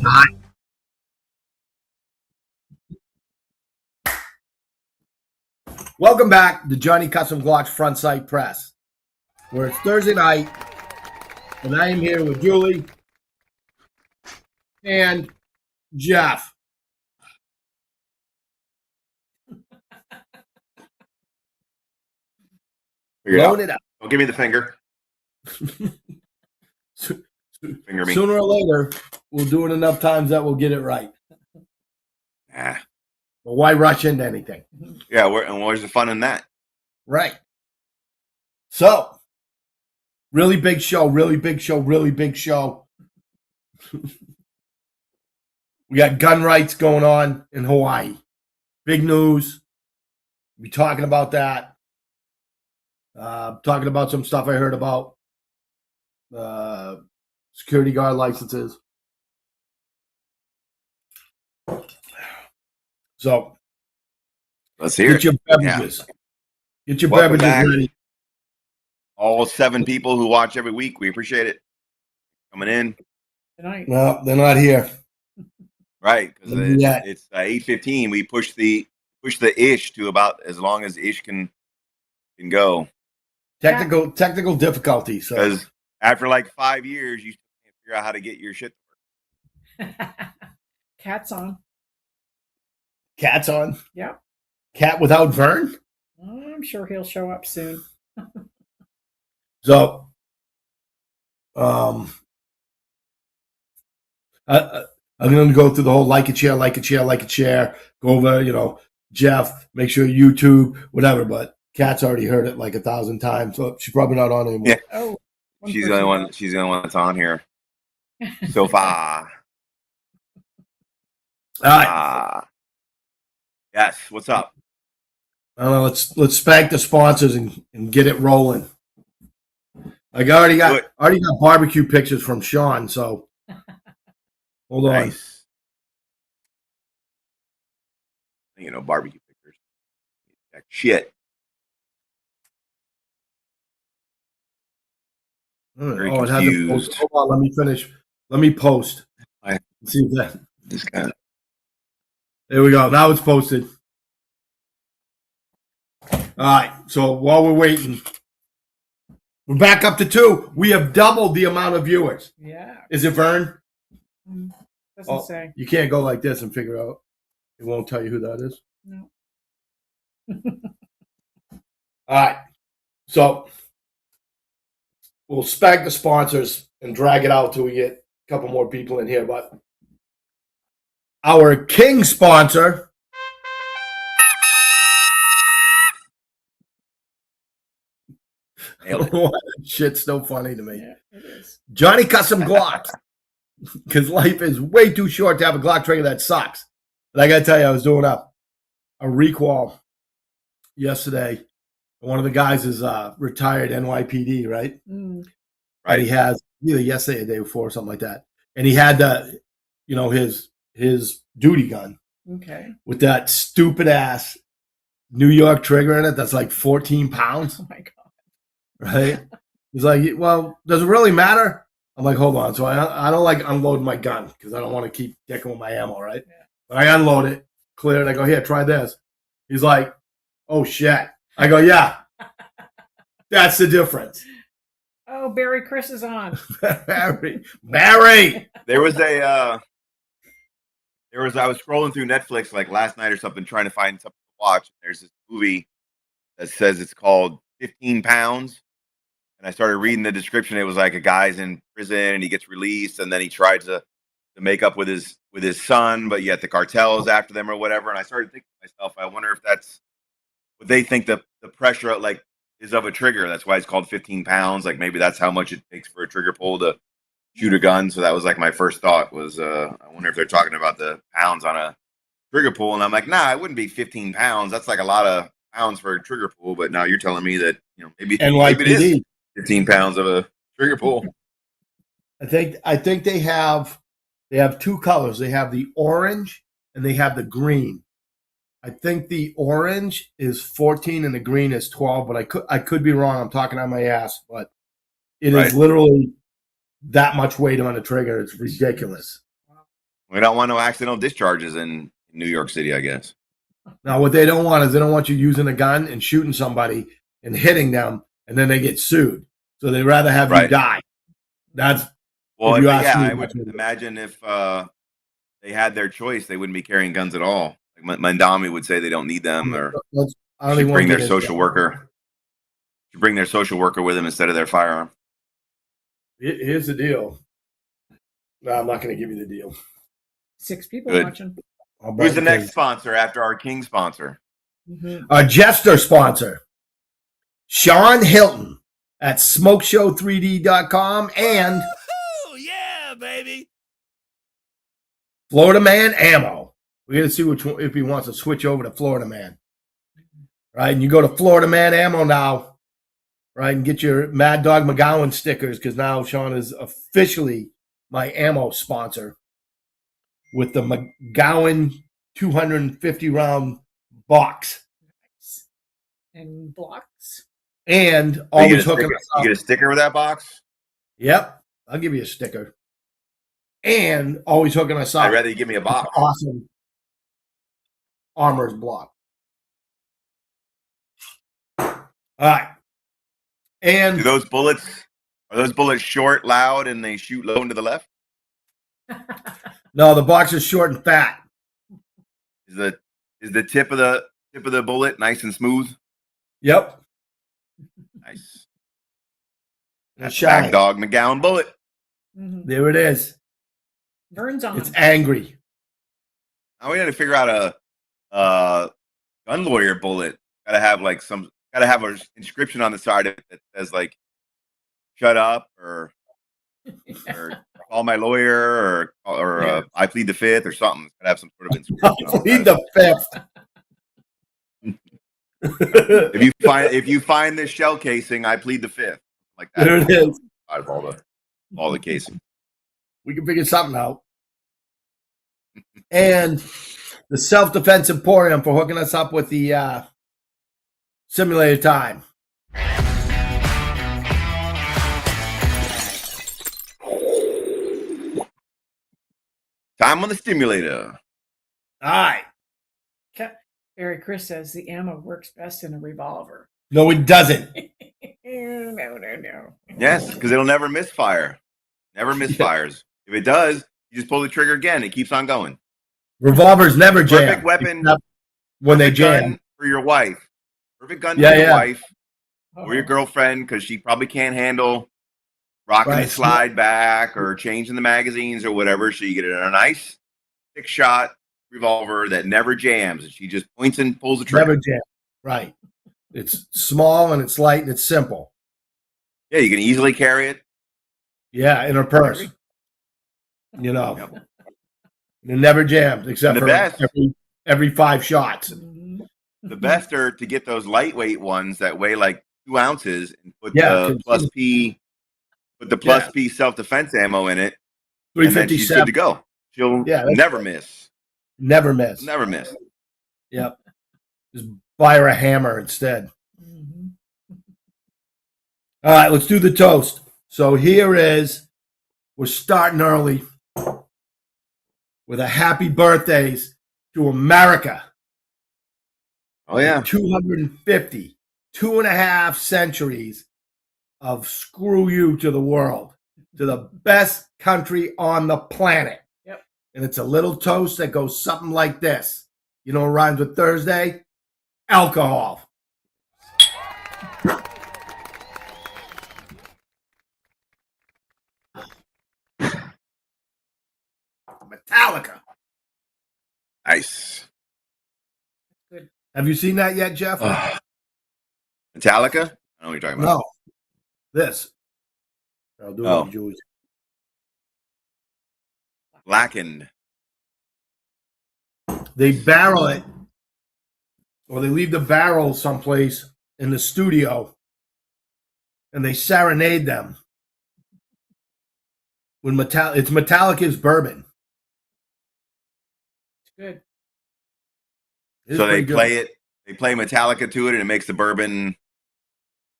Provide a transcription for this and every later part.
Hi. Welcome back to Johnny Custom Glock's Front Sight Press, where it's Thursday night, and I am here with Julie and Jeff. Load it up. Don't give me the finger. Finger me. Sooner or later, we'll do it enough times that we'll get it right. Ah. But why rush into anything? Yeah, and where's the fun in that? Right. So, really big show. We got gun rights going on in Hawaii. Big news. We'll be talking about that. Talking about some stuff I heard about security guard licenses. So, let's hear get your beverages. Yeah. Get your Welcome beverages back. ready. All 7 people who watch every week, we appreciate it. Coming in. Tonight. No, they're not here. Right, because it's 8:15. We push the ish to about as long as ish can go. Technical difficulties. Because after like 5 years, you can't figure out how to get your shit to work. Cat's on. Cat's on. Yeah. Cat without Vern. I'm sure he'll show up soon. So, I'm going to go through the whole like a chair. Go over, Jeff, make sure YouTube, whatever. But Kat's already heard it like 1,000 times, so she's probably not on anymore. Yeah. Oh, she's the only one. She's the only one that's on here so far. All right. Yes. What's up? I don't know. Let's spank the sponsors and get it rolling. I already got barbecue pictures from Sean, so hold on. Nice. Barbecue pictures. That shit. Very it hasn't posted. Hold on, let me finish. Let me post. Let's see that. This guy. There we go. Now it's posted. All right. So while we're waiting, we're back up to 2. We have doubled the amount of viewers. Yeah. Is it Vern? Doesn't say. You can't go like this and figure out. It won't tell you who that is. No. All right. So we'll spank the sponsors and drag it out till we get a couple more people in here. But our king sponsor. Shit's so funny to me. Yeah, it is. Johnny Custom Glocks. Because life is way too short to have a Glock trigger that sucks. But I got to tell you, I was doing a recall yesterday. One of the guys is retired NYPD, right? Mm. Right. And he has either yesterday or the day before or something like that. And he had his duty gun. Okay. With that stupid ass New York trigger in it that's like 14 pounds. Oh my God. Right? He's like, well, does it really matter? I'm like, hold on. So I don't like unload my gun because I don't want to keep dicking with my ammo, right? Yeah. But I unload it, clear it. I go, here, try this. He's like, oh, shit. I go, yeah. That's the difference. Oh, Barry Chris is on. Barry. There was I was scrolling through Netflix like last night or something, trying to find something to watch. There's this movie that says it's called 15 Pounds. And I started reading the description. It was like a guy's in prison and he gets released, and then he tried to make up with his son, but yet the cartel is after them or whatever. And I started thinking to myself, I wonder if that's what they think the pressure like is of a trigger. That's why it's called 15 pounds. Like maybe that's how much it takes for a trigger pull to shoot a gun. So that was like my first thought was, I wonder if they're talking about the pounds on a trigger pull. And I'm like, nah, it wouldn't be 15 pounds. That's like a lot of pounds for a trigger pull. But now you're telling me that, maybe it is 15 pounds of a trigger pull. I think they have 2 colors. They have the orange and they have the green. I think the orange is 14 and the green is 12, but I could be wrong. I'm talking on my ass, but it is literally that much weight on a trigger. It's ridiculous. We don't want no accidental discharges in New York City, I guess. Now, what they don't want is they don't want you using a gun and shooting somebody and hitting them, and then they get sued. So they'd rather have you Right. die. That's Well, if you ask me, I would imagine if they had their choice, they wouldn't be carrying guns at all. Like Mandami would say they don't need them, or I don't should even bring want to their social worker. Should bring their social worker with them instead of their firearm. Here's the deal. No, I'm not going to give you the deal. 6 people Good. watching. Who's the next sponsor after our King sponsor? Our Jester sponsor, Sean Hilton at smokeshow3d.com and yeah, baby. Florida Man Ammo. We're going to see which one, if he wants to switch over to Florida Man. Right? And you go to Florida Man Ammo now, right? And get your Mad Dog McGowan stickers because now Sean is officially my ammo sponsor with the McGowan 250 round box. And blocks. And always hooking us up. You get a sticker with that box? Yep. I'll give you a sticker. And always hooking us up. I'd rather you give me a box. Awesome Armor's block. All right. And are those bullets short, loud, and they shoot low and to the left? no, the box is short and fat. Is the tip of the bullet nice and smooth? Yep. Nice. That's Mad Dog McGowan bullet. There it is. Burns on. It's angry. Now we got to figure out a gun lawyer bullet. Gotta have an inscription on the side of it that says like "shut up" or "call my lawyer" or "I plead the fifth" or something. It's gotta have some sort of inscription. I plead the fifth. If you find this shell casing, I plead the fifth. Like that. There it is. Out of all the casing. We can figure something out. And the Self-Defense Emporium for hooking us up with the simulator time. Time on the stimulator. All right. Barry Chris says the ammo works best in a revolver. No, it doesn't. No. Yes, because it'll never misfire. Never misfires. If it does, you just pull the trigger again. It keeps on going. Revolvers never jam. Perfect weapon when they jam. Gun for your wife. Perfect gun for your wife or your girlfriend because she probably can't handle rocking the slide back or changing the magazines or whatever. So you get a nice 6-shot revolver that never jams. And she just points and pulls the trigger. Never jam. Right. It's small and it's light and it's simple. Yeah, you can easily carry it. Yeah, in her purse. You know. Yep. It never jams except for every 5 shots. The best are to get those lightweight ones that weigh like 2 ounces and put the plus P self-defense ammo in it. 357. And then she's good to go. She'll never miss. Never miss. Never miss. Yep. Just buy her a hammer instead. All right, let's do the toast. So we're starting early with a happy birthdays to America. Oh, yeah. 250, 2.5 centuries of screw you to the world, to the best country on the planet. Yep. And it's a little toast that goes something like this. You know what rhymes with Thursday? Alcohol. Metallica. Nice. Good. Have you seen that yet, Jeff? Metallica? I know what you're talking about. No. This. I'll do it with Julie. Blackened. They barrel it, or they leave the barrel someplace in the studio, and they serenade them. When it's Metallica's bourbon. It's good. So they play it. They play Metallica to it, and it makes the bourbon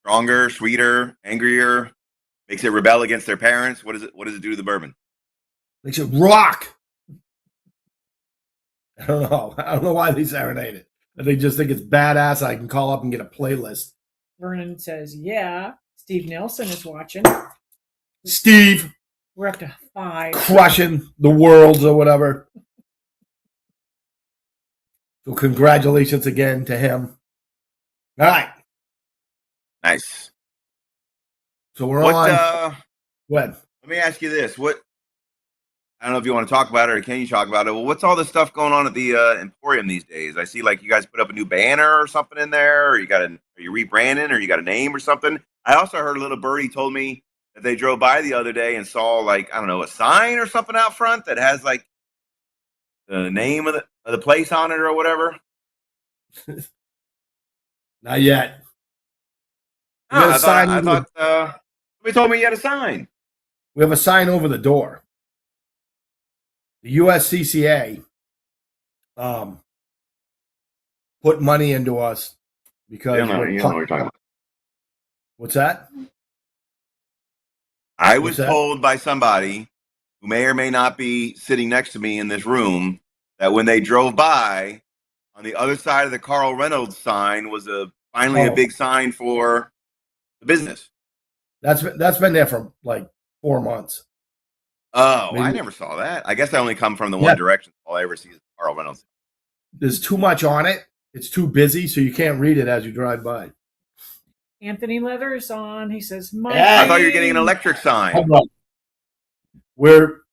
stronger, sweeter, angrier. Makes it rebel against their parents. What does it do to the bourbon? Makes it rock. I don't know. I don't know why they serenade it. They just think it's badass. I can call up and get a playlist. Vernon says, yeah. Steve Nelson is watching. Steve We're up to 5. crushing the worlds or whatever. So congratulations again to him. All right. Nice. So we're What? on. Go ahead. Let me ask you this: What? I don't know if you want to talk about it or can you talk about it. Well, what's all this stuff going on at the Emporium these days? I see like you guys put up a new banner or something in there, or are you rebranding, or you got a name or something. I also heard a little birdie told me that they drove by the other day and saw like, I don't know, a sign or something out front that has like the name of the place on it or whatever. Not yet. We No, got a sign I over thought somebody told me you had a sign. We have a sign over the door. The USCCA put money into us because You know what you're talking about. What's that? I What's was that? told by somebody who may or may not be sitting next to me in this room that when they drove by, on the other side of the Carl Reynolds sign was finally a big sign for the business. That's been there for like 4 months. Oh, Maybe. I never saw that. I guess I only come from the one direction. All I ever see is Carl Reynolds. There's too much on it. It's too busy, so you can't read it as you drive by. Anthony Leather is on. He says, I thought you were getting an electric sign. Hold on.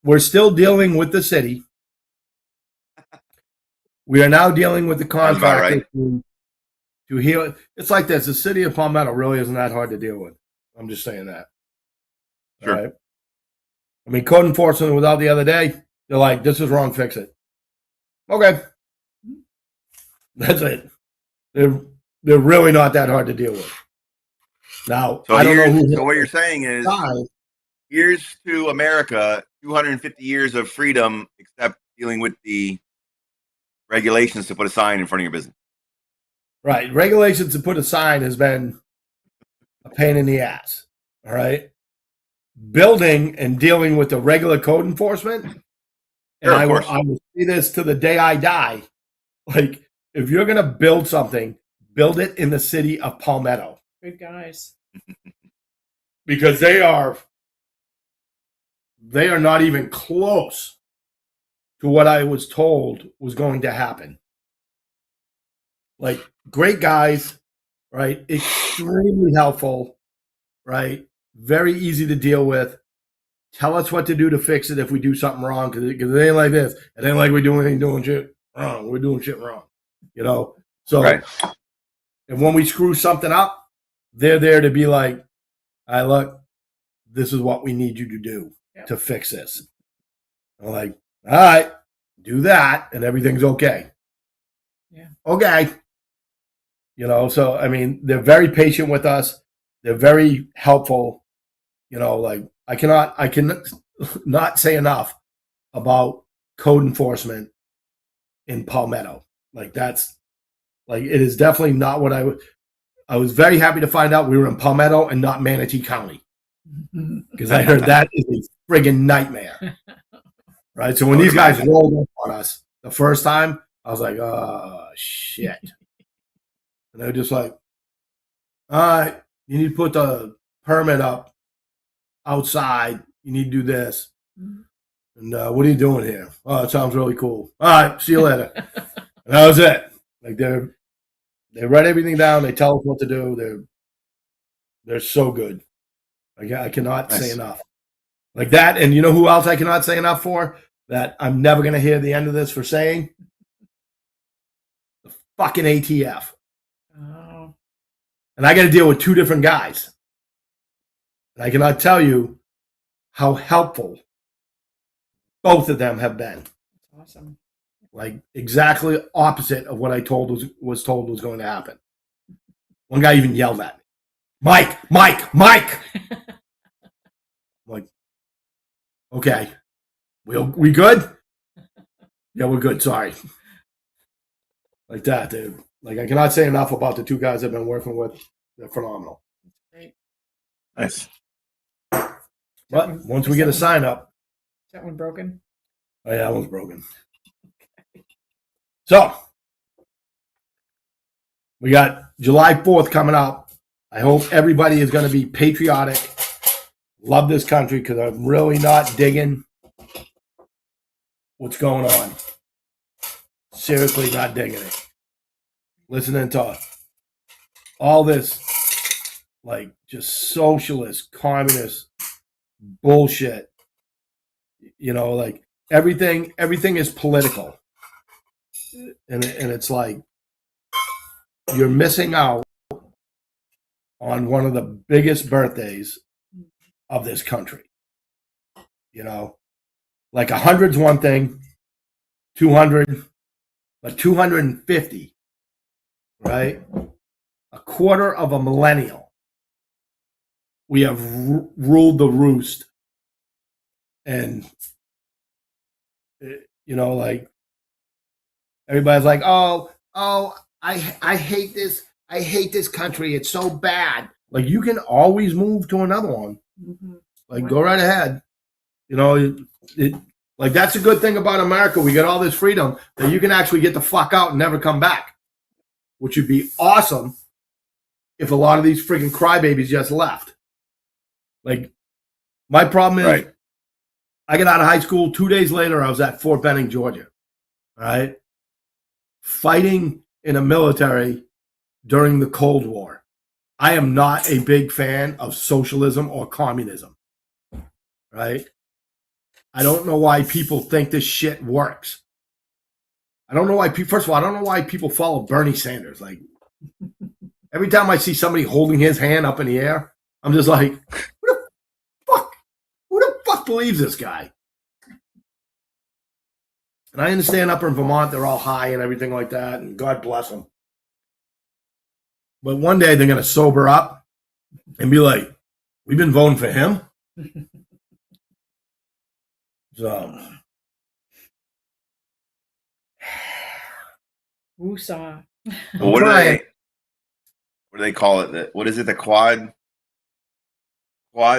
We're still dealing with the city. We are now dealing with the contractor to heal it. It's like this. The city of Palmetto really isn't that hard to deal with. I'm just saying that. Sure. All right. I mean, code enforcement was out the other day. They're like, this is wrong, fix it. Okay. That's it. They're really not that hard to deal with. Now, So I don't know who. So what you're saying is, here's to America, 250 years of freedom, except dealing with the regulations to put a sign in front of your business. Right. Regulations to put a sign has been a pain in the ass. All right. Building and dealing with the regular code enforcement. And I will say this to the day I die. Like, if you're going to build something, build it in the city of Palmetto. Good guys. Because they are not even close to what I was told was going to happen. Like, great guys, right? Extremely helpful, right? Very easy to deal with. Tell us what to do to fix it if we do something wrong, because it ain't like this. It ain't like we're doing shit wrong. We're doing shit wrong, you know? So, and when we screw something up, they're there to be like, all right, look, this is what we need you to do to fix this. I'm like, all right, do that, and everything's okay. Yeah. Okay. You know, so, I mean, they're very patient with us. They're very helpful. You know, like, I cannot not say enough about code enforcement in Palmetto. Like, that's, like, it is definitely not what I was very happy to find out we were in Palmetto and not Manatee County, because I heard that is a friggin' nightmare. Right? So when these guys rolled up on us the first time, I was like, oh, shit. And they were just like, all right, you need to put the permit up outside. You need to do this. And what are you doing here? Oh, it sounds really cool. All right, see you later. And that was it. Like, they write everything down. They tell us what to do. They're so good. I cannot say enough. Like that. And you know who else I cannot say enough for? That I'm never going to hear the end of this for saying? The fucking ATF. Oh. And I got to deal with 2 different guys. And I cannot tell you how helpful both of them have been. That's awesome. Like, exactly opposite of what I was told was going to happen. One guy even yelled at me, Mike. I'm like, okay, we good? Yeah, we're good. Sorry. Like that, dude. Like, I cannot say enough about the 2 guys I've been working with. They're phenomenal. Great. Nice. But once we get a sign up. Is that one broken? Oh, yeah, that one's broken. So we got July 4th coming up. I hope everybody is going to be patriotic. Love this country because I'm really not digging what's going on. Seriously, not digging it. Listening to all this, like, just socialist, communist bullshit. You know, like everything is political, and it's like you're missing out on one of the biggest birthdays of this country. You know, like 100's one thing, 200, but 250, right? A quarter of a millennial. We have ruled the roost. And, you know, like, everybody's like, I hate this. I hate this country. It's so bad. Like, you can always move to another one. Mm-hmm. Like, go right ahead. You know, like, that's a good thing about America. We get all this freedom that you can actually get the fuck out and never come back, which would be awesome if a lot of these freaking crybabies just left. Like, my problem is, Right. I got out of high school. 2 days later, I was at Fort Benning, Georgia, right? Fighting in a military during the Cold War. I am not a big fan of socialism or communism, right? I don't know why people think this shit works. I don't know why people, first of all, I don't know why people follow Bernie Sanders. Like, every time I see somebody holding his hand up in the air, I'm just like, who the fuck believes this guy? And I understand up in Vermont, they're all high and everything like that, and God bless them. But one day they're going to sober up and be like, we've been voting for him? So, Woosah. Well, what do they call it? What is it? The quad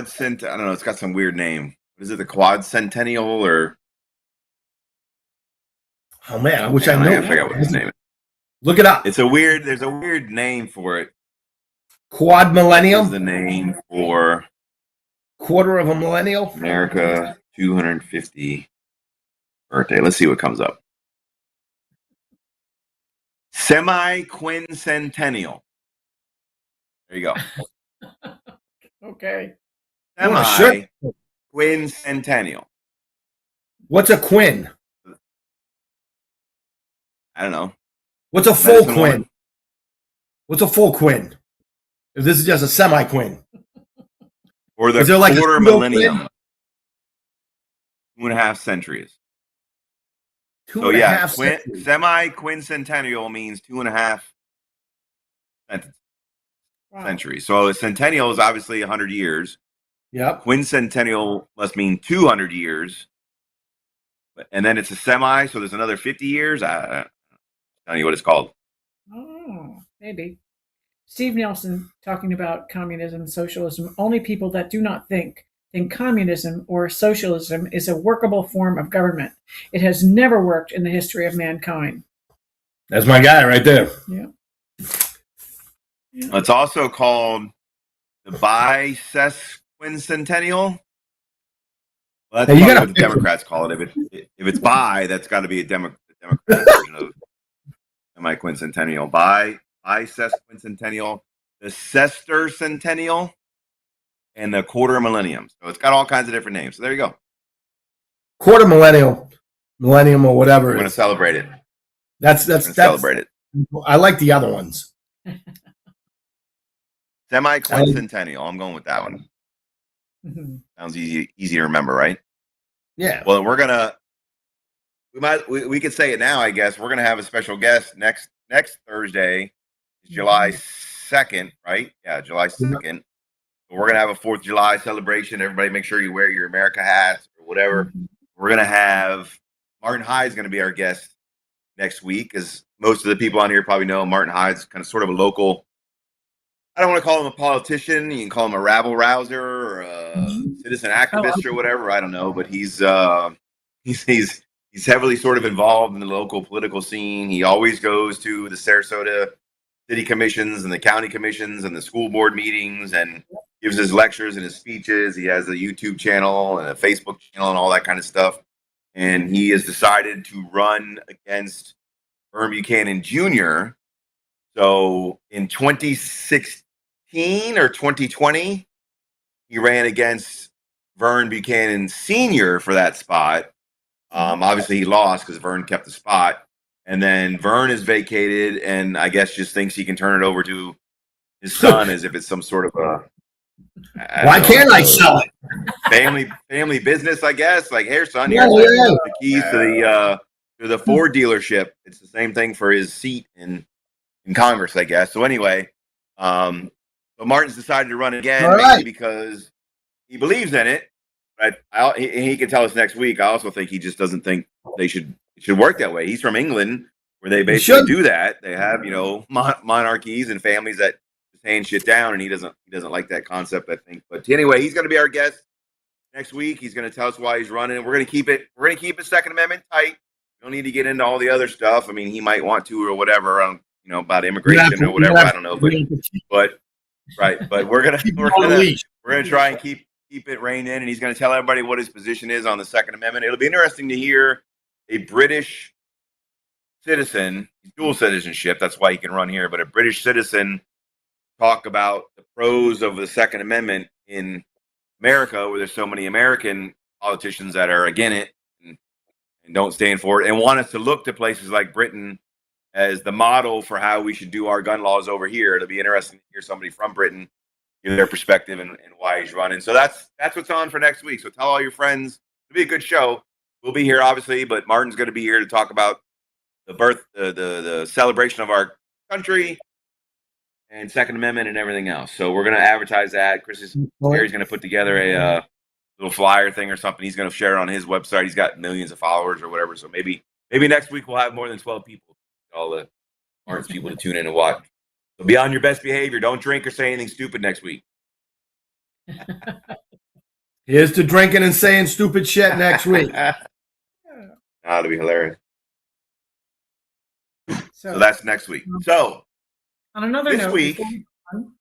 cent? I don't know. It's got some weird name. What is it? The quad centennial or? oh man, I wish I I knew. forgot what his name is. Look it up. There's a weird name for it. Quad What's millennium? the name for Quarter of a millennial? America 250 birthday? Let's see what comes up. Semi-quincentennial. There you go. Okay. Semi-quincentennial. What's a quin? I don't know. What's a full Medicine quin? woman. What's a full quin? If this is just a semi-quin. Or the Is there like a quarter pseudo millennium. 2.5 centuries. Two So and a yeah, half centuries. semi-quincentennial means 2.5 Wow. centuries. So a centennial is obviously 100 years. Yep. Quincentennial must mean 200 years. And then it's a semi, so there's another 50 years. I don't know what it's called. Oh, maybe. Steve Nelson talking about communism and socialism. Only people that do not think communism or socialism is a workable form of government. It has never worked in the history of mankind. That's my guy right there. Yeah. It's also called the bisesquicentennial. Well, that's Hey, you probably gotta what the fix it. Democrats call it. If it's bi, that's got to be a Democratic version of semi-quincentennial. Bisesquicentennial, the sesquicentennial, and the quarter millennium. So it's got all kinds of different names. So there you go. Quarter millennium or whatever. We're going to celebrate it. That's Celebrate it. I like the other ones. Semi-quincentennial. I'm going with that one. Mm-hmm. Sounds easy to remember, right? Yeah. Well, we could say it now, I guess. We're gonna have a special guest next Thursday, July 2nd, right? Yeah, July 2nd. We're gonna have a 4th of July celebration. Everybody make sure you wear your America hats or whatever. Mm-hmm. We're gonna have Martin Hyde's gonna be our guest next week, as most of the people on here probably know Martin Hyde's kind of sort of a local, I don't want to call him a politician. You can call him a rabble rouser or a citizen activist or whatever. I don't know, but he's He's heavily sort of involved in the local political scene. He always goes to the Sarasota city commissions and the county commissions and the school board meetings and gives his lectures and his speeches. He has a YouTube channel and a Facebook channel and all that kind of stuff. And he has decided to run against Vern Buchanan Jr. So in 2016 or 2020, he ran against Vern Buchanan Sr. for that spot. Obviously, he lost because Vern kept the spot. And then Vern is vacated and I guess just thinks he can turn it over to his son as if it's some sort of a... Why can't I sell it? Family business, I guess. Like, here, son, Yeah, here's yeah. the keys to the Ford dealership. It's the same thing for his seat in Congress, I guess. So anyway, so Martin's decided to run again, All mainly right. because he believes in it. But he can tell us next week. I also think he just doesn't think it should work that way. He's from England, where they basically do that. They have monarchies and families that just hand shit down, and he doesn't like that concept, I think. But anyway, he's going to be our guest next week. He's going to tell us why he's running. We're going to keep it. We're going to keep his Second Amendment tight. We don't need to get into all the other stuff. I mean, he might want to or whatever. About immigration or whatever. I don't know, but right. But we're gonna try and keep it reined in, and he's going to tell everybody what his position is on the Second Amendment. It'll be interesting to hear a British citizen, dual citizenship. That's why he can run here. But a British citizen talk about the pros of the Second Amendment in America, where there's so many American politicians that are against it and don't stand for it, and want us to look to places like Britain as the model for how we should do our gun laws over here. It'll be interesting to hear somebody from Britain give their perspective and why he's running. So that's what's on for next week. So tell all your friends. It'll be a good show. We'll be here, obviously, but Martin's going to be here to talk about the celebration of our country and Second Amendment and everything else. So we're going to advertise that. Gary's going to put together a little flyer thing or something. He's going to share it on his website. He's got millions of followers or whatever. So maybe next week we'll have more than 12 people. All the Martin's people to tune in and watch. So be on your best behavior. Don't drink or say anything stupid next week. Here's to drinking and saying stupid shit next week. That'll be hilarious. So that's next week. So on another this note, week,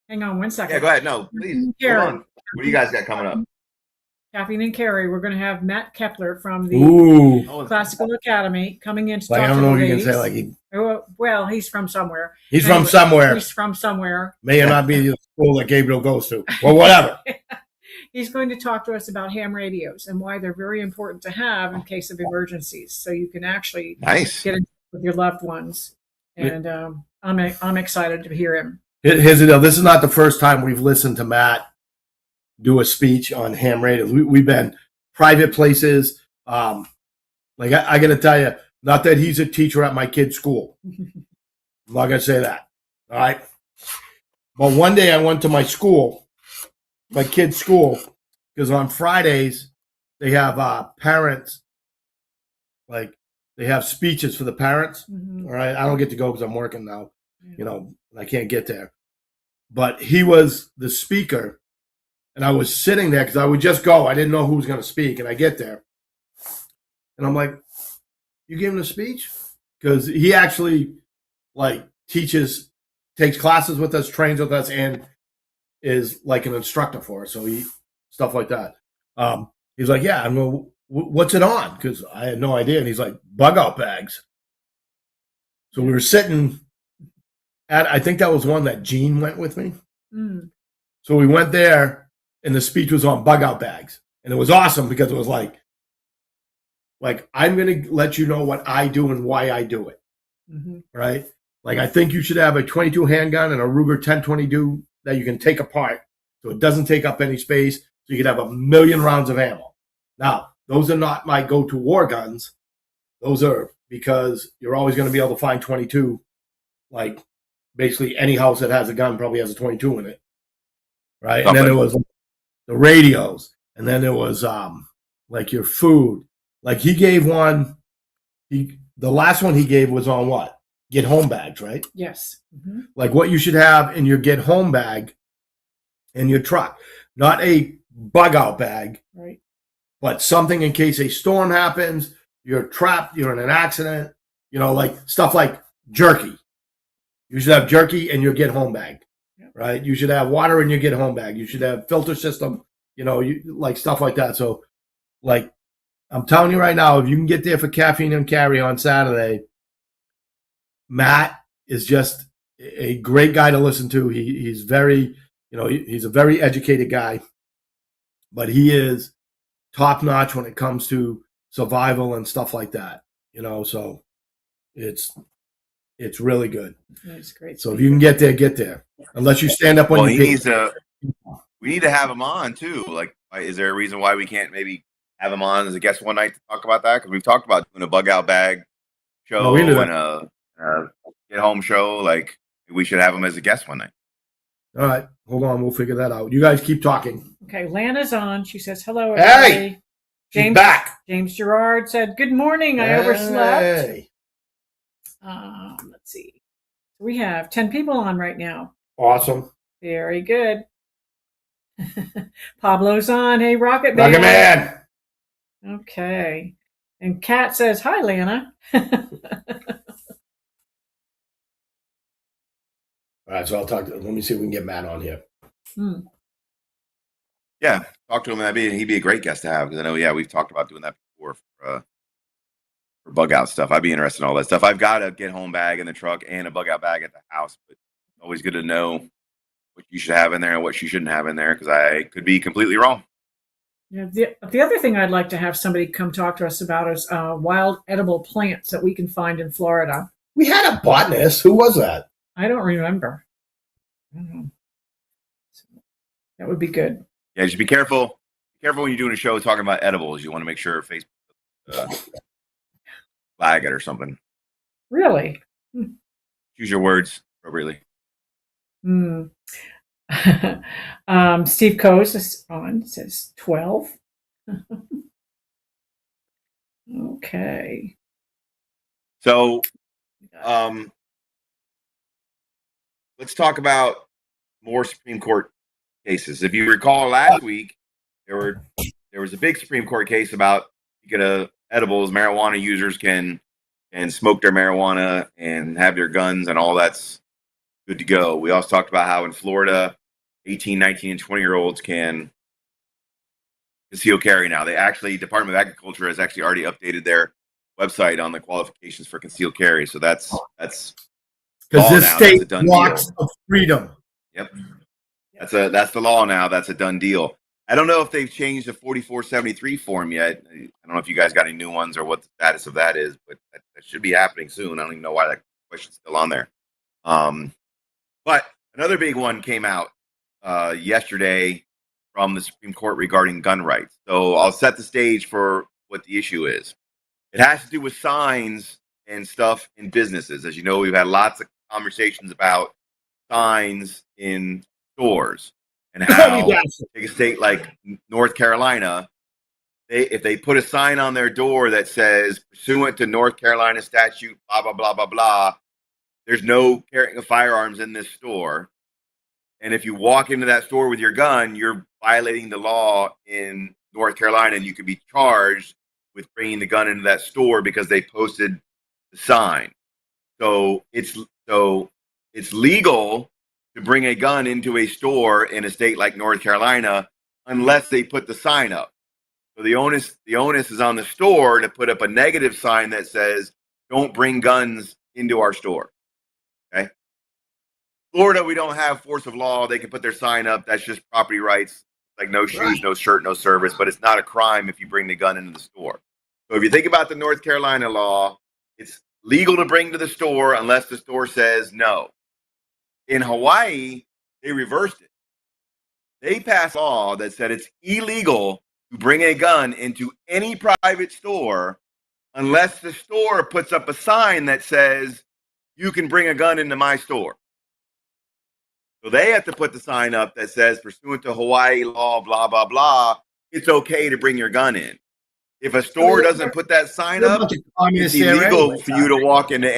hang on one second. Yeah, go ahead. No, please. Hold on. What do you guys got coming up? Caffeine and Carrie, we're going to have Matt Kepler from the Classical Academy coming in to talk I don't to know the what you can ladies. say. Well, he's from somewhere. He's from somewhere. He's from somewhere. May or not be the school that Gabriel goes to, or whatever. He's going to talk to us about ham radios and why they're very important to have in case of emergencies, so you can actually get in with your loved ones. And I'm excited to hear him. Here's the deal. This is not the first time we've listened to Matt do a speech on ham radios. We've been private places. I got to tell you, not that he's a teacher at my kid's school. I'm not going to say that. All right. But one day I went to my kid's school, because on Fridays they have parents, they have speeches for the parents. Mm-hmm. All right. I don't get to go because I'm working now. I can't get there. But he was the speaker. And I was sitting there because I would just go. I didn't know who was going to speak. And I get there. And I'm like, you giving a speech? Because he actually, takes classes with us, trains with us, and is like an instructor for us. So stuff like that. He's like, yeah. I know, what's it on? Because I had no idea. And he's like, bug out bags. So we were sitting at, I think that was one that Gene went with me. Mm. So we went there. And the speech was on bug out bags. And it was awesome because it was like I'm going to let you know what I do and why I do it. Mm-hmm. Right? I think you should have a 22 handgun and a Ruger 1022 that you can take apart so it doesn't take up any space. So you can have 1 million rounds of ammo. Now, those are not my go-to war guns. Those are because you're always going to be able to find 22. Basically any house that has a gun probably has a 22 in it. Right? And then there was the radios, and then there was your food. He gave one. The last one he gave was on what? Get home bags, right? Yes. Mm-hmm. What you should have in your get home bag in your truck, not a bug out bag, right? But something in case a storm happens. you're trapped, you're in an accident, like stuff like jerky. You should have jerky in your get home bag, right? You should have water in your get home bag. You should have filter system, like stuff like that. So, like, I'm telling you right now, if you can get there for caffeine and carry on Saturday, Matt is just a great guy to listen to. He's very, he's a very educated guy, but he is top notch when it comes to survival and stuff like that. So it's really good. That's great. So if you can get there. Unless you stand up on Well, your he feet. needs to. We need to have him on too. Like, is there a reason why we can't maybe have him on as a guest one night to talk about that? Because we've talked about doing a bug out bag show No, we can do that. and a get home show. Like, we should have him as a guest one night. All right, hold on, we'll figure that out. You guys keep talking. Okay, Lana's on. She says, hello, everybody. Hey! She's back. James Gerard said, good morning. I overslept. Hey. Let's see. We have 10 people on right now. Awesome. Very good. Pablo's on. Hey, Rocket Man. Rocket Man. Okay. And Kat says, hi, Lana. All right, so let me see if we can get Matt on here. Yeah, talk to him. He'd be a great guest to have because I know, we've talked about doing that before for bug out stuff. I'd be interested in all that stuff. I've got a get home bag in the truck and a bug out bag at the house, but it's always good to know what you should have in there and what you shouldn't have in there because I could be completely wrong. Yeah, the other thing I'd like to have somebody come talk to us about is wild edible plants that we can find in Florida. We had a botanist. Who was that? I don't remember. I don't know. So that would be good. Yeah, just be careful. Be careful when you're doing a show talking about edibles. You want to make sure Facebook flag it or something. Really? Choose your words appropriately. Steve Coase is on. It says 12. Okay. So, let's talk about more Supreme Court cases. If you recall last week, there was a big Supreme Court case about edibles. Marijuana users can smoke their marijuana and have their guns, and all that's good to go. We also talked about how in Florida, 18, 19, and 20-year-olds can conceal carry now. Department of Agriculture has actually already updated their website on the qualifications for concealed carry. So that's because this state walks deal. Of freedom. Yep, that's the law now. That's a done deal. I don't know if they've changed the 4473 form yet. I don't know if you guys got any new ones or what the status of that is, but that should be happening soon. I don't even know why that question's still on there. But another big one came out yesterday from the Supreme Court regarding gun rights. So I'll set the stage for what the issue is. It has to do with signs and stuff in businesses. As you know, we've had lots of conversations about signs in stores and how take a state like North Carolina, if they put a sign on their door that says pursuant to North Carolina statute, blah, blah, blah, blah, blah, there's no carrying of firearms in this store. And if you walk into that store with your gun, you're violating the law in North Carolina, and you could be charged with bringing the gun into that store because they posted the sign. So it's legal to bring a gun into a store in a state like North Carolina unless they put the sign up. So the onus is on the store to put up a negative sign that says, don't bring guns into our store. Okay. Florida, we don't have force of law. They can put their sign up. That's just property rights, like no shoes, no shirt, no service. But it's not a crime if you bring the gun into the store. So if you think about the North Carolina law, it's legal to bring to the store unless the store says no. In Hawaii, they reversed it. They passed a law that said it's illegal to bring a gun into any private store unless the store puts up a sign that says you can bring a gun into my store. So they have to put the sign up that says pursuant to Hawaii law, blah, blah, blah, it's okay to bring your gun in. If a store doesn't put that sign up, it's illegal for you to walk into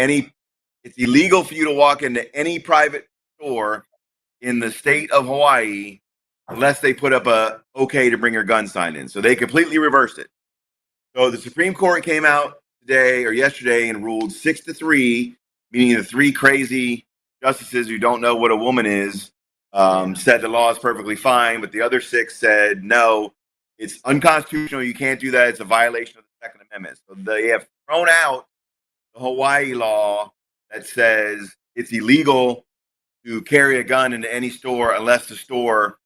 any private store in the state of Hawaii unless they put up a okay to bring your gun sign in. So they completely reversed it. So the Supreme Court came out today or yesterday and ruled 6-3, meaning the three crazy justices who don't know what a woman is said the law is perfectly fine, but the other six said no, it's unconstitutional. You can't do that. It's a violation of the Second Amendment. So they have thrown out the Hawaii law that says it's illegal to carry a gun into any store unless the store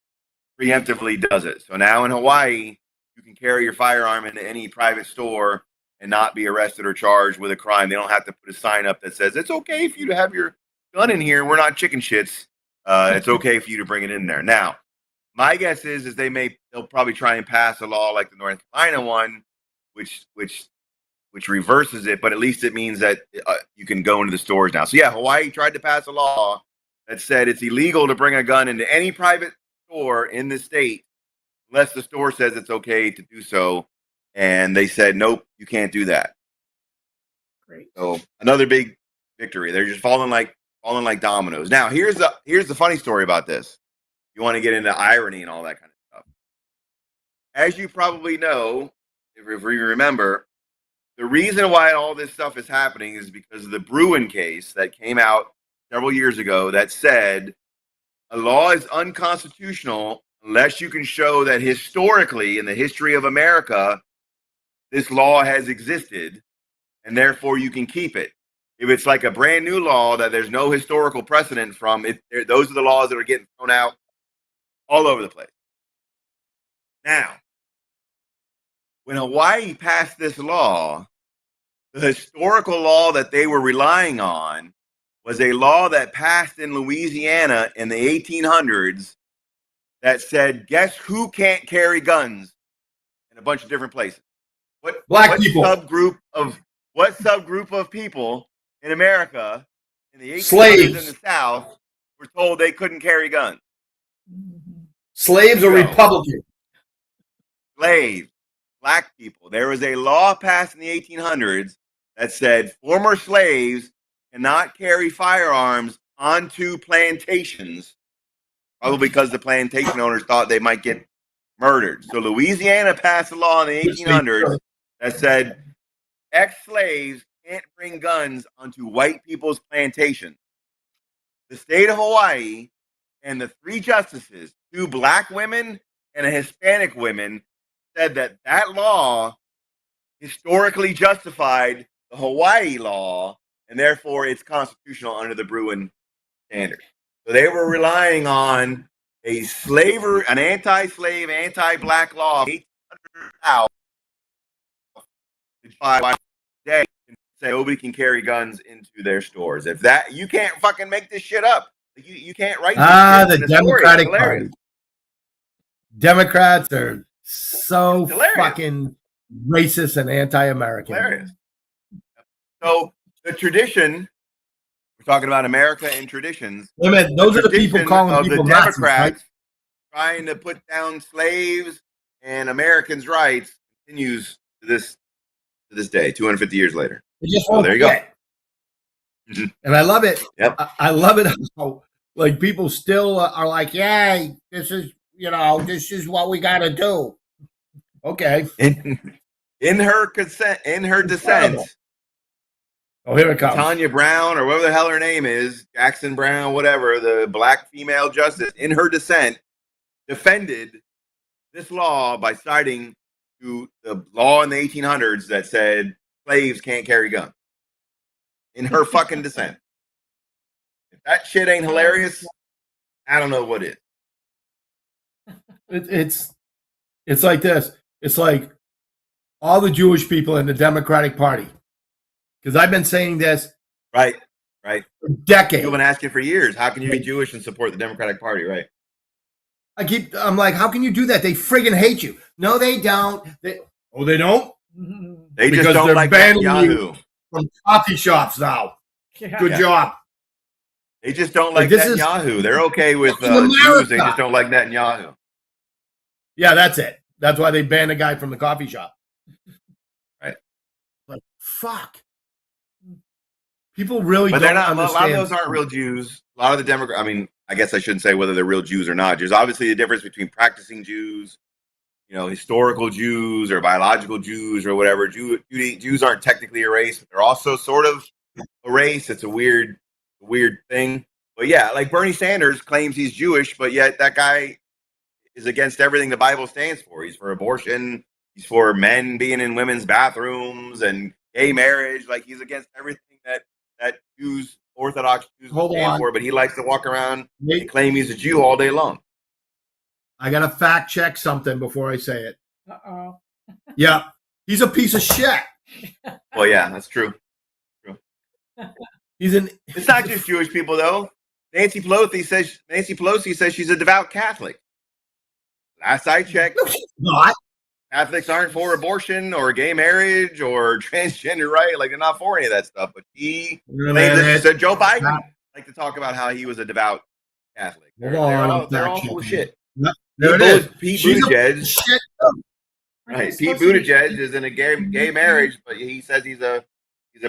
preemptively does it. So now in Hawaii, you can carry your firearm into any private store and not be arrested or charged with a crime. They don't have to put a sign up that says it's okay for you to have your gun in here. We're not chicken shits. It's okay for you to bring it in there. Now, my guess is they'll probably try and pass a law like the North Carolina one, which reverses it, but at least it means that you can go into the stores now. So yeah, Hawaii tried to pass a law that said it's illegal to bring a gun into any private store in the state unless the store says it's okay to do so. And they said, nope, you can't do that. Great. So another big victory. They're just falling like dominoes. Now, here's the funny story about this. You want to get into irony and all that kind of stuff. As you probably know, if you remember, the reason why all this stuff is happening is because of the Bruin case that came out several years ago that said a law is unconstitutional unless you can show that historically in the history of America, this law has existed and therefore you can keep it. If it's like a brand new law that there's no historical precedent from, those are the laws that are getting thrown out all over the place. Now, when Hawaii passed this law, the historical law that they were relying on was a law that passed in Louisiana in the 1800s that said, guess who can't carry guns in a bunch of different places? What people. subgroup of people in America in the 1800s Slaves. in the South were told they couldn't carry guns? Slaves or Republicans? Slaves, black people. There was a law passed in the 1800s that said former slaves cannot carry firearms onto plantations, probably because the plantation owners thought they might get murdered. So Louisiana passed a law in the 1800s that said ex-slaves can't bring guns onto white people's plantations. The state of Hawaii and the three justices, 2 black women and a Hispanic woman, said that law historically justified the Hawaii law, and therefore it's constitutional under the Bruin standard. So they were relying on an anti-slave, anti-black law, 1800 out day, and say nobody can carry guns into their stores. If that, you can't fucking make this shit up. You can't write this shit the in a story. Democratic Party. Democrats are so fucking racist and anti-American. Hilarious. So the tradition, we're talking about America and traditions. Wait a minute, those are the people calling of people the Nazis, Democrats right? trying to put down slaves and Americans' rights continues to this day, 250 years later. So there you go. And I love it. Yep. I love it how like people still are like, yeah, this is what we got to do. Okay. In her dissent. Oh, here it comes. Tanya Brown, or whatever the hell her name is, Jackson Brown, whatever, the black female justice, in her dissent, defended this law by citing to the law in the 1800s that said slaves can't carry guns. In her fucking dissent. If that shit ain't hilarious, I don't know what is. It's like this. It's like all the Jewish people in the Democratic Party. Because I've been saying this right for decades. You've been asking for years. How can you be Jewish and support the Democratic Party, right? I'm like, how can you do that? They friggin' hate you. No, they don't. They don't? They because just don't they're like banning Yahoo from coffee shops now. Yeah. Good job. They just don't like this is Netanyahu. They're okay with America. Jews. They just don't like Netanyahu. Yeah, that's it. That's why they banned a guy from the coffee shop. Right. Like, fuck. People really But don't they're not. understand. A lot of those aren't real Jews. A lot of the Democrats. I mean, I guess I shouldn't say whether they're real Jews or not. There's obviously a difference between practicing Jews, historical Jews or biological Jews or whatever. Jews aren't technically a race, but they're also sort of a race. It's a weird thing. But yeah, like Bernie Sanders claims he's Jewish, but yet that guy is against everything the Bible stands for. He's for abortion. He's for men being in women's bathrooms and gay marriage. Like he's against everything that Orthodox Jews stand for. But he likes to walk around and claim he's a Jew all day long. I gotta fact check something before I say it. Uh-oh. Yeah, he's a piece of shit. Well, yeah, that's true. It's not just Jewish people though. Nancy Pelosi says she's a devout Catholic. Last I checked, No, she's not. Catholics aren't for abortion or gay marriage or transgender right. Like they're not for any of that stuff. But she said Joe Biden like to talk about how he was a devout Catholic. They're all full of shit. Pete Buttigieg. Right, Pete Buttigieg is in a gay marriage, but he says he's a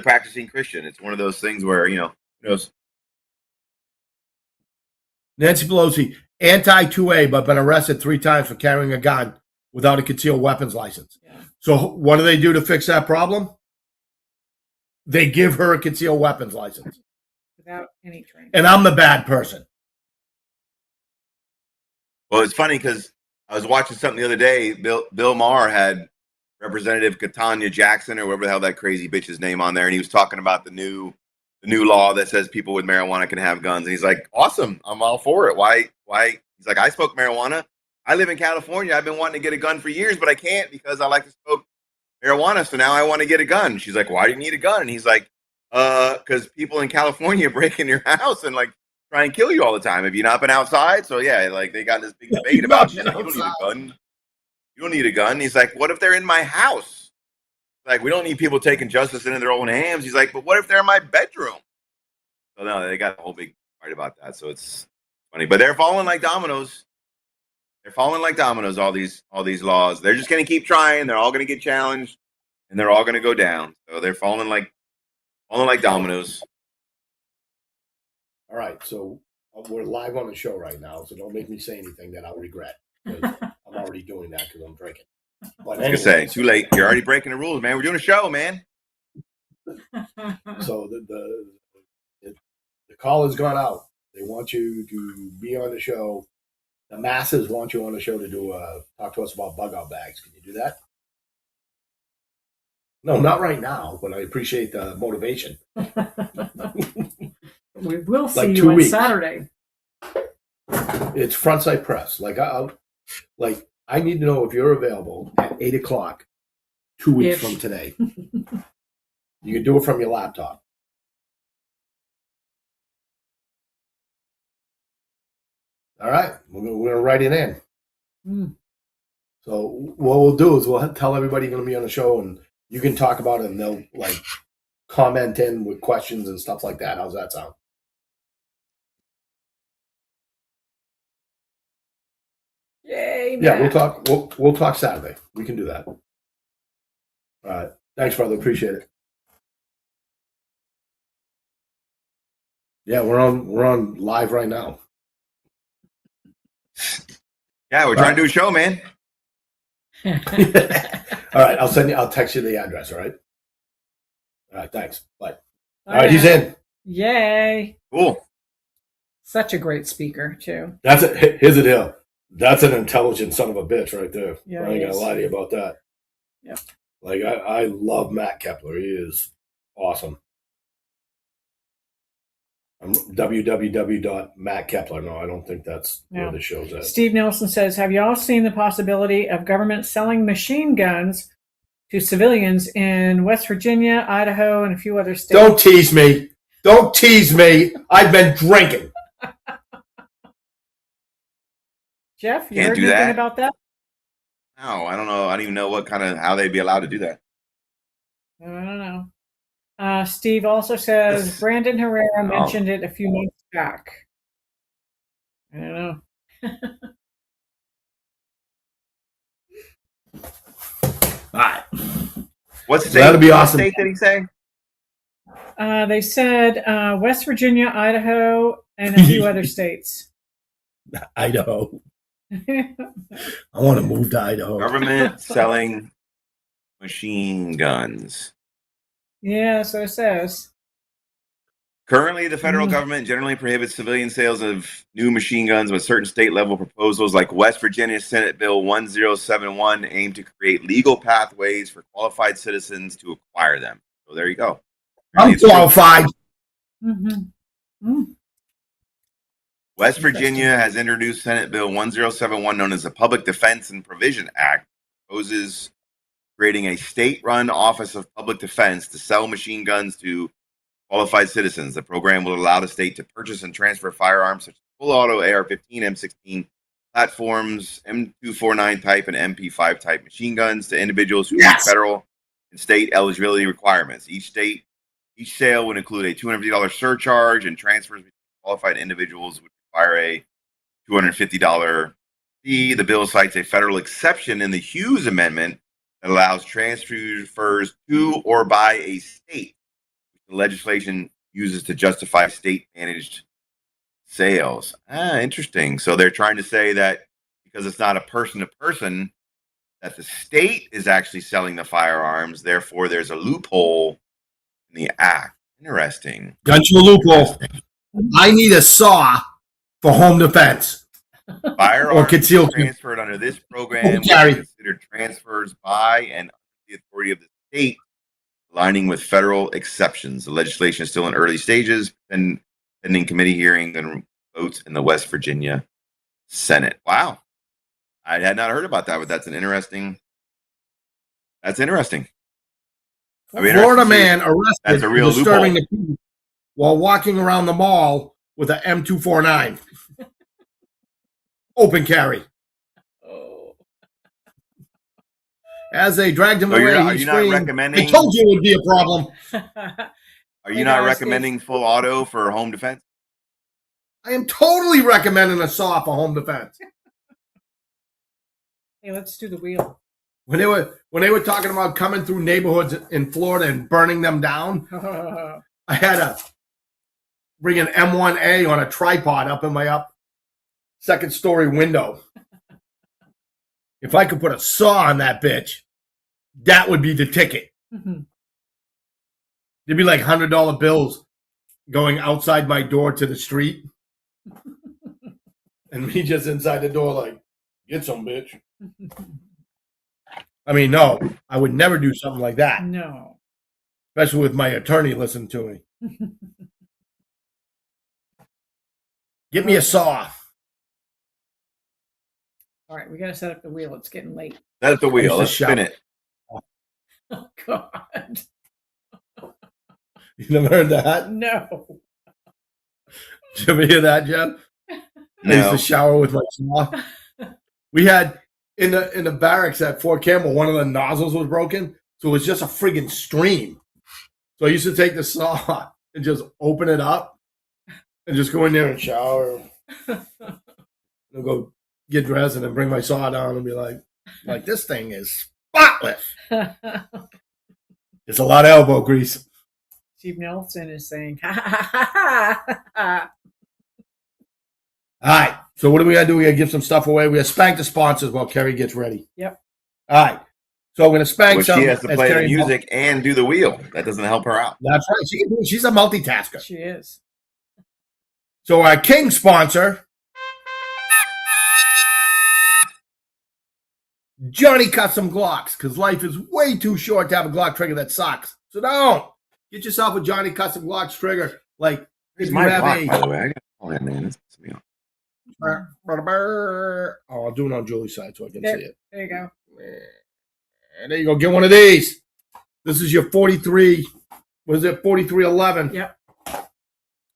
practicing Christian. It's one of those things where who knows. Nancy Pelosi, anti-2A, but been arrested 3 times for carrying a gun without a concealed weapons license. Yeah. So what do they do to fix that problem? They give her a concealed weapons license. Without any training. And I'm the bad person. Well, it's funny because I was watching something the other day. Bill Maher had Representative Katanya Jackson or whatever the hell that crazy bitch's name on there, and he was talking about the new law that says people with marijuana can have guns. And he's like, awesome, I'm all for it. Why? He's like, I smoke marijuana. I live in California. I've been wanting to get a gun for years, but I can't because I like to smoke marijuana. So now I want to get a gun. She's like, why do you need a gun? And he's like, because people in California break in your house and like try and kill you all the time. Have you not been outside? So yeah, like they got this big debate about you don't need a gun. You don't need a gun. He's like, what if they're in my house? Like, we don't need people taking justice into their own hands. He's like, but what if they're in my bedroom? So no, they got a whole big fight about that. So it's funny, but they're falling like dominoes. They're falling like dominoes. All these laws. They're just going to keep trying. They're all going to get challenged, and they're all going to go down. So they're falling like dominoes. All right, so we're live on the show right now, so don't make me say anything that I'll regret. I'm already doing that because I'm drinking. But I was gonna say, too late. You're already breaking the rules, man. We're doing a show, man. So the call has gone out. They want you to be on the show. The masses want you on the show to talk to us about bug out bags. Can you do that? No, not right now, but I appreciate the motivation. We will see Like you 2 on weeks. Saturday. It's frontside press. I need to know if you're available at 8:00, 2 weeks from today. You can do it from your laptop. All right, we're going to write it in. Mm. So what we'll do is we'll tell everybody you're going to be on the show, and you can talk about it, and they'll comment in with questions and stuff like that. How's that sound? Yay, Yeah, Matt. we'll talk Saturday. We can do that. All right. Thanks, brother. Appreciate it. Yeah, we're on live right now. Yeah, we're trying to do a show, man. All right, I'll text you the address, all right? All right, thanks. Bye. All right, he's in. Yay. Cool. Such a great speaker, too. Here's the deal. That's an intelligent son of a bitch right there. Yeah, I ain't gonna lie to you about that. Yep. I love Matt Kepler. He is awesome. www.mattkepler. No, I don't think that's where the show's at. Steve Nelson says, have y'all seen the possibility of government selling machine guns to civilians in West Virginia, Idaho, and a few other states? Don't tease me. Don't tease me. I've been drinking. Jeff, you Can't heard do anything that. about that? No, I don't know. I don't even know how they'd be allowed to do that. I don't know. Steve also says Brandon Herrera mentioned it a few months back. I don't know. All right. What's the That'd be awesome. state did he say? They said West Virginia, Idaho, and a few other states. Idaho. I want to move to Idaho. Government selling machine guns. Yeah, so it says. Currently, the federal government generally prohibits civilian sales of new machine guns, but certain state-level proposals like West Virginia Senate Bill 1071 aim to create legal pathways for qualified citizens to acquire them. So there you go. I'm qualified. West Virginia has introduced Senate Bill 1071, known as the Public Defense and Provision Act, proposes creating a state-run Office of Public Defense to sell machine guns to qualified citizens. The program will allow the state to purchase and transfer firearms such as full auto AR-15, M16 platforms, M249 type, and MP5 type machine guns to individuals who meet federal and state eligibility requirements. Each sale would include a $250 surcharge, and transfers between qualified individuals would require a $250 fee. The bill cites a federal exception in the Hughes Amendment that allows transfers to or by a state. The legislation uses to justify state-managed sales. Interesting. So they're trying to say that because it's not a person-to-person, that the state is actually selling the firearms. Therefore, there's a loophole in the act. Interesting. Got you a loophole. I need a saw for home defense. Firearms or concealed transferred under this program Oh, Gary. are considered transfers by and under the authority of the state, aligning with federal exceptions. The legislation is still in early stages and pending committee hearing and votes in the West Virginia Senate. Wow. I had not heard about that, but that's interesting. I mean, Florida man arrested that's a real for disturbing loophole. the peace while walking around the mall with an M249. Open carry. Oh. As they dragged him So away, are he you not screamed, recommending? I told you it would be a problem. Are you Hey, not guys, recommending full auto for home defense? I am totally recommending a saw for home defense. Hey, let's do the wheel. When they were talking about coming through neighborhoods in Florida and burning them down, I had to bring an M1A on a tripod up in my second story window. If I could put a saw on that bitch, that would be the ticket. There'd be like $100 bills going outside my door to the street. And me just inside the door like, get some, bitch. I mean, no, I would never do something like that. No. Especially with my attorney listening to me. Get me a saw. All right, we got to set up the wheel. It's getting late. That's the wheel. It's a Let's spin shout. it. Oh, God. You never heard that? No. Did you ever hear that, Jen? I No. used to shower with my saw. We had in the barracks at Fort Campbell, one of the nozzles was broken, so it was just a friggin' stream. So I used to take the saw and just open it up and just go in there and shower. And go get dressed and then bring my saw down and be like this thing is spotless. It's a lot of elbow grease. Steve Nelson is saying, ha ha ha ha ha. All right. So what do we got to do? We got to give some stuff away. We got to spank the sponsors while Kerry gets ready. Yep. All right. So I'm going to spank Well, some. she has to as play the Kerry- music and do the wheel. That doesn't help her out. That's right. She can do it. She's a multitasker. She is. So our king sponsor, Johnny Custom Glocks, because life is way too short to have a Glock trigger that sucks. So don't. Get yourself a Johnny Custom Glocks trigger. Like, if Here's you my have block, a... by the way. I got all that, man. This pisses me off. Oh, I'll do it on Julie's side so I can There. see it. There you go. And there you go. Get one of these. This is your 43. What is it? 4311. Yep.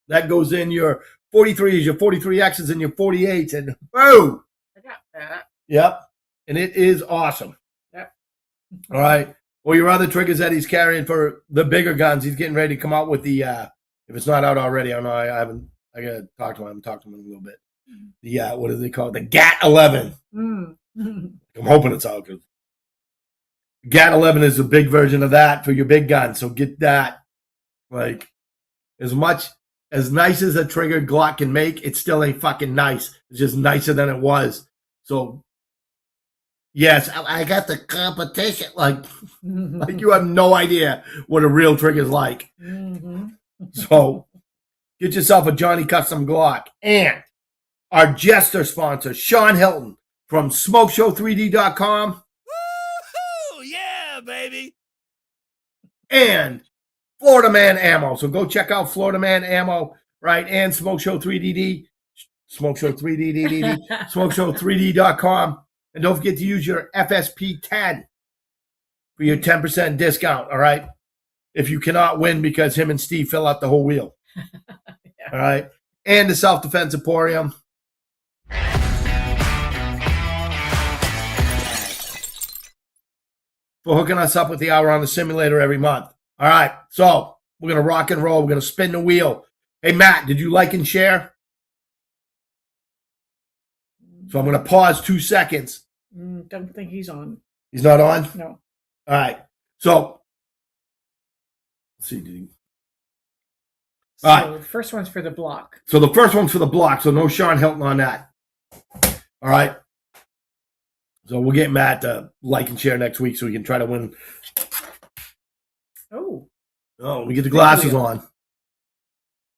That goes in your 43s, your 43Xs, and your 48s. And boom. I got that. Yep. And it is awesome. Yep. All right. Well, your other triggers that he's carrying for the bigger guns, he's getting ready to come out with the, if it's not out already, I don't know. I got to talk to him. I haven't talked to him in a little bit. The, what do they call it? The GAT 11. I'm hoping it's out because GAT 11 is a big version of that for your big gun. So get that. Like, as nice as a trigger Glock can make, it still ain't fucking nice. It's just nicer than it was. So, yes, I got the competition. Like you have no idea what a real trigger is like. So, get yourself a Johnny Custom Glock. And our jester sponsor, Sean Hilton from SmokeShow3D.com. Woo-hoo! Yeah, baby. And Florida Man Ammo. So go check out Florida Man Ammo, right? And Smoke Show 3DD, Smoke Show 3DDD, SmokeShow3D.com. And don't forget to use your FSP 10 for your 10% discount, all right? If you cannot win because him and Steve fill out the whole wheel. Yeah. All right? And the Self Defense Emporium. For hooking us up with the Hour on the Simulator every month. All right, so we're going to rock and roll. We're going to spin the wheel. Hey, Matt, did you like and share? So I'm going to pause 2 seconds. Don't think he's on. He's not on? No. All right, so let's see. So All right. the first one's for the block. So the first one's for the block, so no Sean Hilton on that. All right. So we'll get Matt to like and share next week so we can try to win. Oh. Oh, we get the glasses on. Let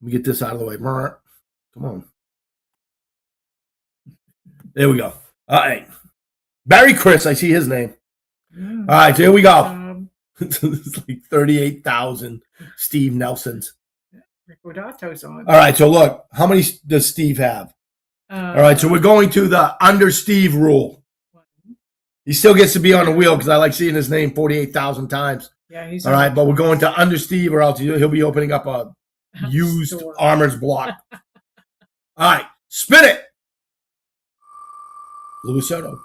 me get this out of the way. Come on. There we go. All right. Barry Chris, I see his name. All right, so here we go. It's like 38,000 Steve Nelsons. Ricordato's on. All right, so look, how many does Steve have? All right, so we're going to the under Steve rule. He still gets to be on the wheel because I like seeing his name 48,000 times. Yeah, he's all right, but we're going to under Steve or else he'll be opening up a used store. Armor's block. All right, spin it. Louis Soto.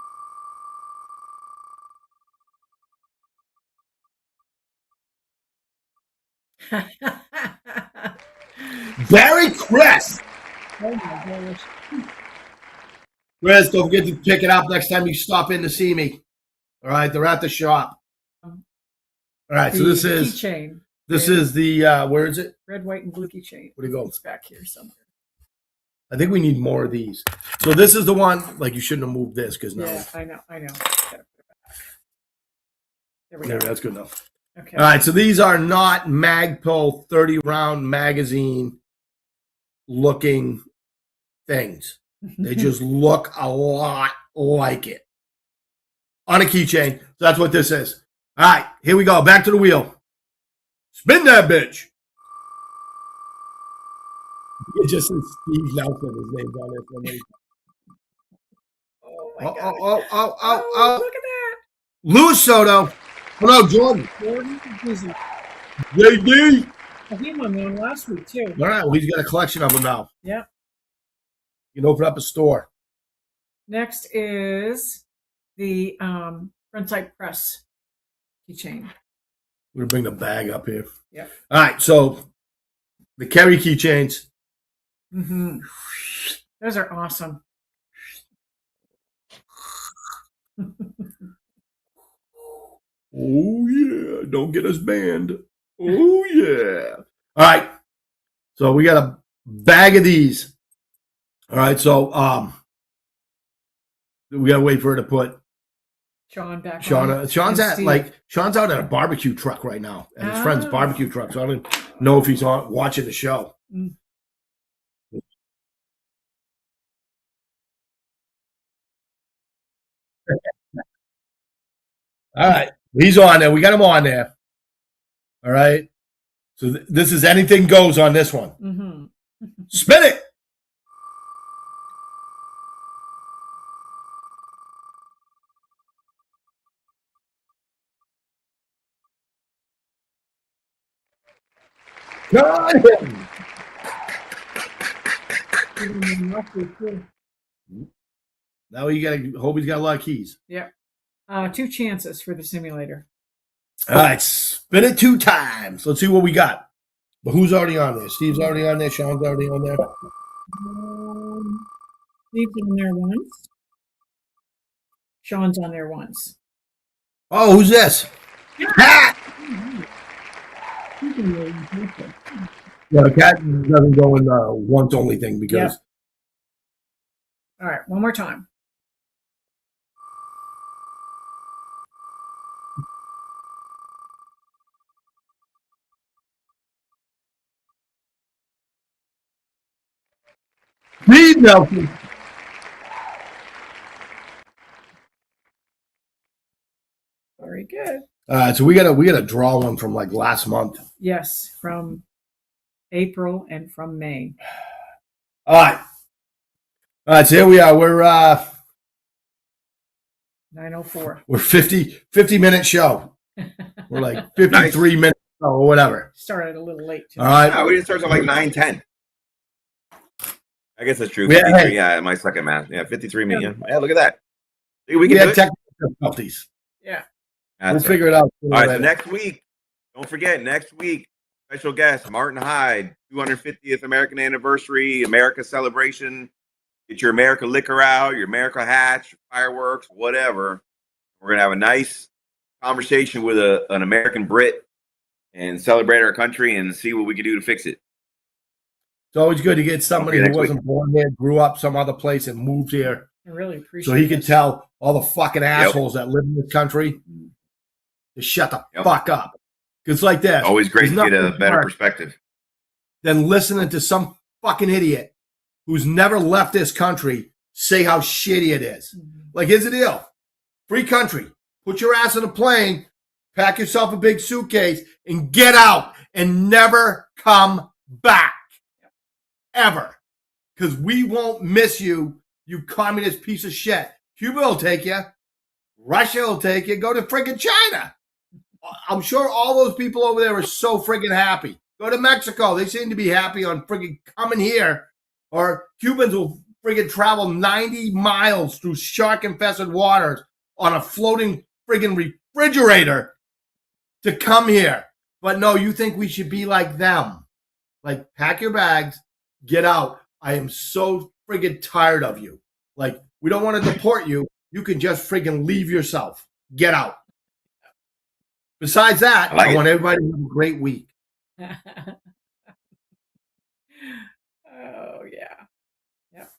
Barry Chris. Oh my gosh. Chris, don't forget to pick it up next time you stop in to see me. All right, they're at the shop. All right, so this is keychain. This is the where is it? Red, white, and blue keychain. Where'd it go? It's back here somewhere. I think we need more of these. So this is the one. Like you shouldn't have moved this because now. Yeah, I know. Gotta put it back. There we go. That's good enough. Okay. All right, so these are not Magpul 30-round magazine looking things. They just look a lot like it on a keychain. So that's what this is. All right, here we go. Back to the wheel. Spin that bitch. It just says Steve Nelson. His name's on it for me. Oh my god. Oh. Look at that. Louis Soto. Oh no, Jordan. Jordan Busy. JD. I had one last week too. All right, well, he's got a collection of them now. Yep. You can open up a store. Next is the frontside press keychain. We're going to bring the bag up here. Yep. All right, so the Kerry keychains. Mm-hmm. Those are awesome. Oh, yeah. Don't get us banned. Oh, yeah. All right. So we got a bag of these. All right. So we got to wait for her to put Sean back. Sean's And Steve. Sean's out at a barbecue truck right now, at his friend's barbecue truck. So I don't know if he's on watching the show. Mm. All right. He's on there. We got him on there. All right. So this is anything goes on this one. Mm-hmm. Spin it. Got him. Now you got to hope he's got a lot of keys. Yep. 2 chances for the simulator. All right, spin it 2 times. Let's see what we got. But who's already on there? Steve's already on there. Sean's already on there. Steve's on there once. Sean's on there once. Oh, who's this? Cat. Yeah, the cat doesn't go in the once only thing because. Yep. All right, one more time. Steve Nelson. Very good. So we gotta draw one from like last month. Yes, from April and from May. All right. So here we are. We're 9:04. we're 50-minute show. We're like 53 minutes or whatever. Started a little late. All right. No, we didn't start till like 9:10. I guess that's true. Yeah, 53. hey. Yeah, my second math. Yeah, 53 minutes. Yeah, look at that. We can We do had it. technical difficulties. Yeah. We'll That's figure it out. All right, so next week, don't forget, next week, special guest, Martin Hyde, 250th American anniversary, America celebration. Get your America liquor out, your America hats, your fireworks, whatever. We're going to have a nice conversation with an American Brit and celebrate our country and see what we can do to fix it. It's always good to get somebody Okay, who next week. wasn't born here, grew up some other place, and moved here, I really appreciate so he can this. tell all the fucking assholes that live in this country to shut the fuck up. It's like this. Always great There's to get a nothing better worse perspective. than listening to some fucking idiot who's never left this country say how shitty it is. Like, here's the deal. Free country. Put your ass in a plane, pack yourself a big suitcase, and get out and never come back. Ever. Because we won't miss you, you communist piece of shit. Cuba will take you. Russia will take you. Go to friggin' China. I'm sure all those people over there are so friggin' happy. Go to Mexico. They seem to be happy on friggin' coming here. Or Cubans will friggin' travel 90 miles through shark-infested waters on a floating friggin' refrigerator to come here. But no, you think we should be like them. Like, pack your bags, get out. I am so friggin' tired of you. Like, we don't want to deport you. You can just friggin' leave yourself. Get out. Besides that, I want everybody to have a great week. Oh, yeah. Yep.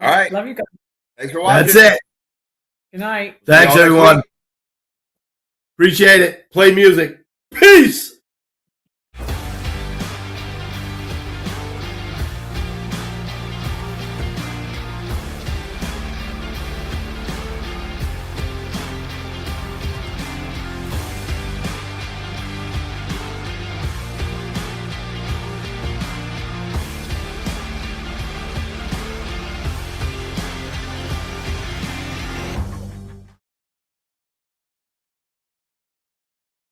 All right. Love you guys. Thanks for watching. That's it. Good night. Thanks, See y'all next everyone. week. Appreciate it. Play music. Peace.